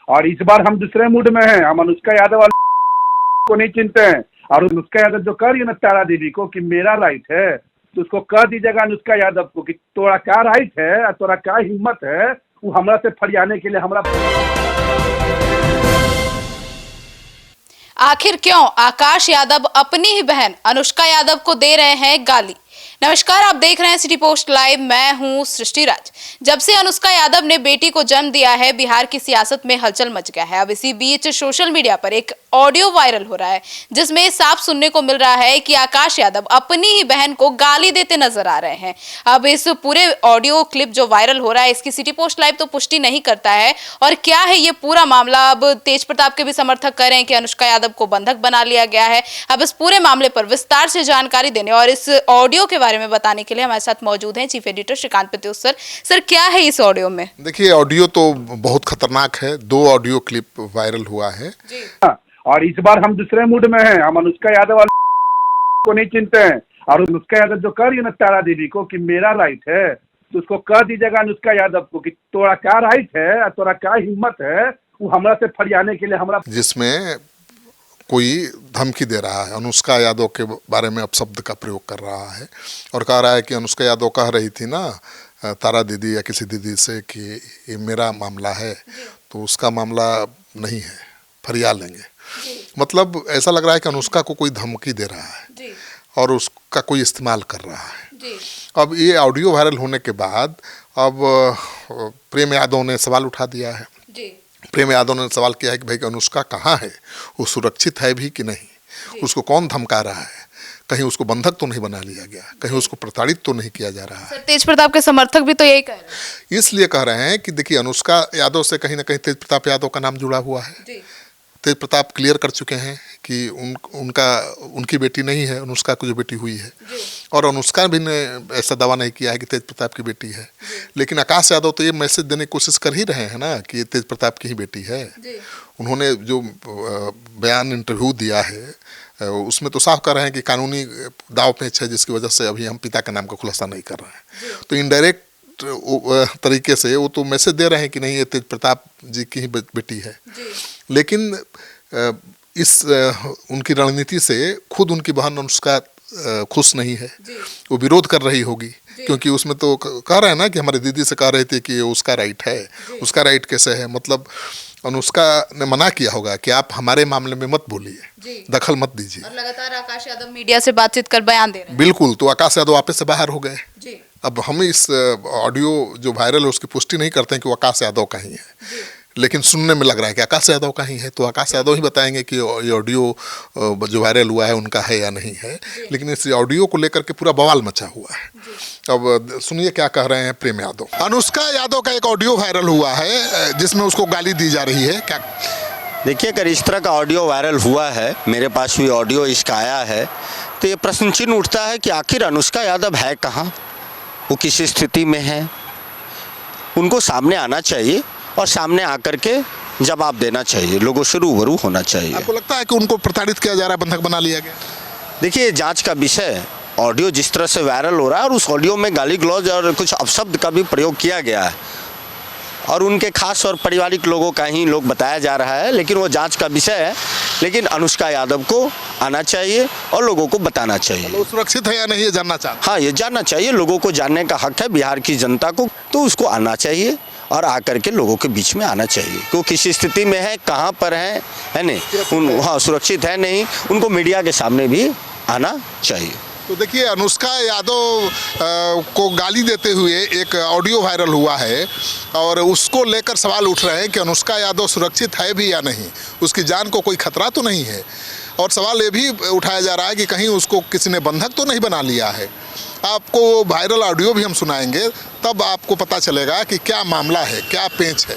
और इस बार हम दूसरे मूड में हैं। हम अनुष्का यादव वाले को नहीं चिंते हैं। और अनुष्का यादव जो कह रही है ना तारा दीदी को कि मेरा राइट है, तो उसको कह दीजिएगा अनुष्का यादव को कि तोरा क्या राइट है, तोरा क्या हिम्मत है वो हमरा से फरियाने के लिए हमरा। आखिर क्यों आकाश यादव अपनी ही बहन अनुष्का यादव को दे रहे हैं गाली। नमस्कार, आप देख रहे हैं सिटी पोस्ट लाइव। मैं हूं सृष्टि राज। जब से अनुष्का यादव ने बेटी को जन्म दिया है, बिहार की सियासत में हलचल मच गया है। अब इसी बीच सोशल मीडिया पर एक ऑडियो वायरल हो रहा है जिसमें साफ सुनने को मिल रहा है कि आकाश यादव अपनी ही बहन को गाली देते नजर आ रहे हैं। अब इस पूरे ऑडियो क्लिप जो वायरल हो रहा है, इसकी सिटी पोस्ट लाइव तो पुष्टि नहीं करता है। और क्या है ये पूरा मामला, अब तेज प्रताप के भी समर्थक कह रहे हैं कि अनुष्का यादव को बंधक बना लिया गया है। अब इस पूरे मामले पर विस्तार से जानकारी देने और इस ऑडियो के बारे में बताने के लिए हमारे साथ मौजूद हैं chief editor Shrikant Pratyush sir. Sir, क्या है इस ऑडियो में? देखिए, ऑडियो तो बहुत खतरनाक है। 2 ऑडियो क्लिप वायरल हुआ है जी। और इस बार हम दूसरे मूड में हैं। हम अनुष्का यादव वाले को नहीं चिंते हैं। और अनुष्का यादव जो कह रही है ना तारा दीदी को कि मेरा राइट है, तो उसको कह दीजिएगा अनुष्का यादव को कि तोरा क्या राइट है, तोरा क्या हिम्मत है वो हमरा से फरियाने के लिए हमरा। जिसमें कोई धमकी दे रहा है, अनुष्का यादव के बारे में अपशब्द का प्रयोग कर रहा है और कह रहा है कि अनुष्का यादव कह रही थी ना तारा दीदी या किसी दीदी से कि ये मेरा मामला है, तो उसका मामला नहीं है, फरिया लेंगे। मतलब ऐसा लग रहा है कि अनुष्का को कोई धमकी दे रहा है और उसका कोई इस्तेमाल कर रहा है। अब ये ऑडियो वायरल होने के बाद अब प्रेम यादव ने सवाल उठा दिया है। प्रेम यादव ने सवाल किया है कि भाई अनुष्का कहाँ है, वो सुरक्षित है भी कि नहीं, उसको कौन धमका रहा है, कहीं उसको बंधक तो नहीं बना लिया गया, कहीं उसको प्रताड़ित तो नहीं किया जा रहा है। तेज प्रताप के समर्थक भी तो यही कह रहे हैं। इसलिए कह रहे हैं कि देखिए, अनुष्का यादव से कहीं ना कहीं तेज प्रताप यादव का नाम जुड़ा हुआ है। तेज प्रताप क्लियर कर चुके हैं कि उनकी बेटी नहीं है, अनुष्का की जो बेटी हुई है। और अनुष्का भी ने ऐसा दावा नहीं किया है कि तेज प्रताप की बेटी है। लेकिन आकाश यादव तो ये मैसेज देने की कोशिश कर ही रहे हैं ना कि ये तेज प्रताप की ही बेटी है। उन्होंने जो बयान इंटरव्यू दिया है उसमें तो साफ कर रहे हैं कि कानूनी दाव पेच है, जिसकी वजह से अभी हम पिता का नाम का खुलासा नहीं कर रहे हैं। तो इनडायरेक्ट तरीके से वो तो मैसेज दे रहे हैं कि नहीं, ये तेज प्रताप जी की ही बेटी है। लेकिन इस उनकी रणनीति से खुद उनकी बहन अनुष्का खुश नहीं है, वो विरोध कर रही होगी, क्योंकि उसमें तो कह रहे हैं ना कि हमारी दीदी से कह रहे थे कि उसका राइट है। उसका राइट कैसे है? मतलब अनुष्का ने मना किया होगा कि आप हमारे मामले में मत बोलिए, दखल मत दीजिए। और लगातार आकाश यादव मीडिया से बातचीत कर बयान दे रहे हैं। बिल्कुल, तो आकाश यादव वापस से बाहर हो गए। अब हम इस ऑडियो जो वायरल है उसकी पुष्टि नहीं करते हैं कि वो आकाश यादव का ही है, लेकिन सुनने में लग रहा है कि आकाश यादव का ही है। तो आकाश यादव ही बताएंगे कि ये ऑडियो जो वायरल हुआ है उनका है या नहीं है। लेकिन इस ऑडियो को लेकर के पूरा बवाल मचा हुआ है। अब सुनिए क्या कह रहे हैं प्रेम यादव। अनुष्का यादव का एक ऑडियो वायरल हुआ है जिसमें उसको गाली दी जा रही है। क्या देखिए, अगर इस तरह का ऑडियो वायरल हुआ है, मेरे पास भी ऑडियो इसका आया है, तो ये प्रश्न चिन्ह उठता है कि आखिर अनुष्का यादव है कहाँ, वो किस स्थिति में है। उनको सामने आना चाहिए और सामने आकर के जवाब देना चाहिए, लोगों से रूबरू होना चाहिए। आपको लगता है कि उनको प्रताड़ित किया जा रहा है, बंधक बना लिया गया? देखिए, जांच का विषय, ऑडियो जिस तरह से वायरल हो रहा है और उस ऑडियो में गाली गलौज और कुछ अपशब्द का भी प्रयोग किया गया है और उनके खास और पारिवारिक लोगों का ही लोग बताया जा रहा है, लेकिन वो जांच का विषय है। लेकिन अनुष्का यादव को आना चाहिए और लोगों को बताना चाहिए। वो सुरक्षित है या नहीं, ये जानना चाहते? हाँ, ये जानना चाहिए, लोगों को जानने का हक है बिहार की जनता को, तो उसको आना चाहिए और आकर के लोगों के बीच में आना चाहिए कि वो किस स्थिति में है, कहाँ पर है नहीं, हाँ सुरक्षित है नहीं, उनको मीडिया के सामने भी आना चाहिए। तो देखिए, अनुष्का यादव को गाली देते हुए एक ऑडियो वायरल हुआ है और उसको लेकर सवाल उठ रहे हैं कि अनुष्का यादव सुरक्षित है भी या नहीं, उसकी जान को कोई खतरा तो नहीं है। और सवाल ये भी उठाया जा रहा है कि कहीं उसको किसी ने बंधक तो नहीं बना लिया है। आपको वायरल ऑडियो भी हम सुनाएंगे, तब आपको पता चलेगा कि क्या मामला है, क्या पेंच है।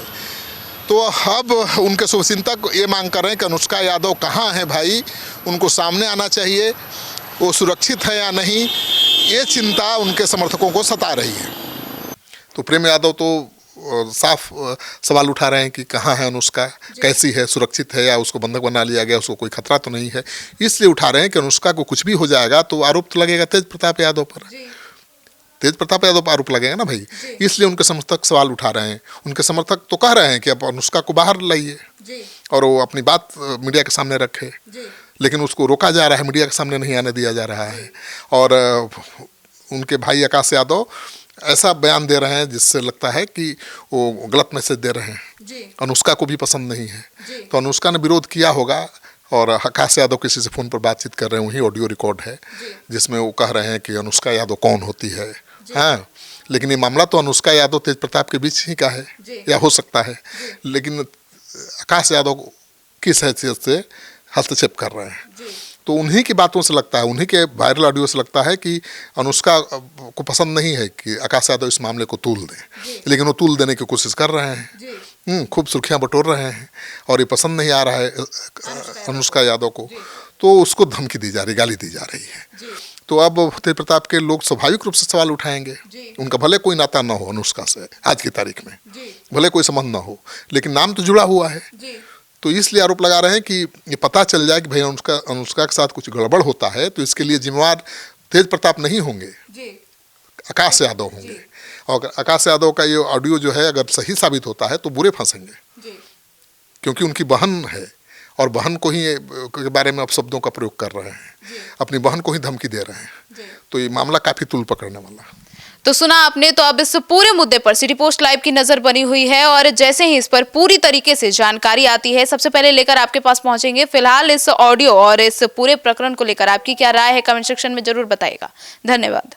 तो अब उनके शुभचिंतक ये मांग कर रहे हैं कि अनुष्का यादव कहाँ है भाई, उनको सामने आना चाहिए, वो सुरक्षित है या नहीं, ये चिंता उनके समर्थकों को सता रही है। तो प्रेम यादव तो साफ सवाल उठा रहे हैं कि कहाँ है अनुष्का, कैसी है, सुरक्षित है या उसको बंधक बना लिया गया, उसको कोई खतरा तो नहीं है। इसलिए उठा रहे हैं कि अनुष्का को कुछ भी हो जाएगा तो आरोप तो लगेगा तेज प्रताप यादव पर। तेज प्रताप यादव पर आरोप लगेगा ना भाई, इसलिए उनके समर्थक सवाल उठा रहे हैं। उनके समर्थक तो कह रहे हैं कि अब अनुष्का को बाहर लाइए और वो अपनी बात मीडिया के सामने रखे, लेकिन उसको रोका जा रहा है, मीडिया के सामने नहीं आने दिया जा रहा है। और उनके भाई आकाश यादव ऐसा बयान दे रहे हैं जिससे लगता है कि वो गलत मैसेज दे रहे हैं, अनुष्का को भी पसंद नहीं है। तो अनुष्का ने विरोध किया होगा और आकाश यादव किसी से फ़ोन पर बातचीत कर रहे हैं, वही ऑडियो रिकॉर्ड है जिसमें वो कह रहे हैं कि अनुष्का यादव कौन होती है। हाँ, लेकिन ये मामला तो अनुष्का यादव तेज प्रताप के बीच ही का है या हो सकता है, लेकिन आकाश यादव किस हैसियत से हस्तक्षेप कर रहे हैं। तो उन्हीं की बातों से लगता है, उन्हीं के वायरल ऑडियो से लगता है कि अनुष्का को पसंद नहीं है कि आकाश यादव इस मामले को तूल दें, लेकिन वो तूल देने की कोशिश कर रहे हैं, खूब सुर्खियां बटोर रहे हैं और ये पसंद नहीं आ रहा है अनुष्का यादव को, तो उसको धमकी दी जा रही, गाली दी जा रही है। तो अब तेज प्रताप के लोग स्वाभाविक रूप से सवाल उठाएंगे। उनका भले कोई नाता ना हो अनुष्का से आज की तारीख में, भले कोई संबंध ना हो, लेकिन नाम तो जुड़ा हुआ है। तो इसलिए आरोप लगा रहे हैं कि ये पता चल जाए कि भाई अनुष्का के साथ कुछ गड़बड़ होता है तो इसके लिए जिम्मेवार तेज प्रताप नहीं होंगे, आकाश यादव होंगे। और आकाश यादव का ये ऑडियो जो है अगर सही साबित होता है तो बुरे फंसेंगे, क्योंकि उनकी बहन है और बहन को ही के बारे में अपशब्दों का प्रयोग कर रहे हैं, अपनी बहन को ही धमकी दे रहे हैं। तो ये मामला काफ़ी तूल पकड़ने वाला। तो सुना आपने, तो अब इस पूरे मुद्दे पर सिटी पोस्ट लाइव की नजर बनी हुई है और जैसे ही इस पर पूरी तरीके से जानकारी आती है सबसे पहले लेकर आपके पास पहुंचेंगे। फिलहाल इस ऑडियो और इस पूरे प्रकरण को लेकर आपकी क्या राय है कमेंट सेक्शन में जरूर बताइएगा। धन्यवाद।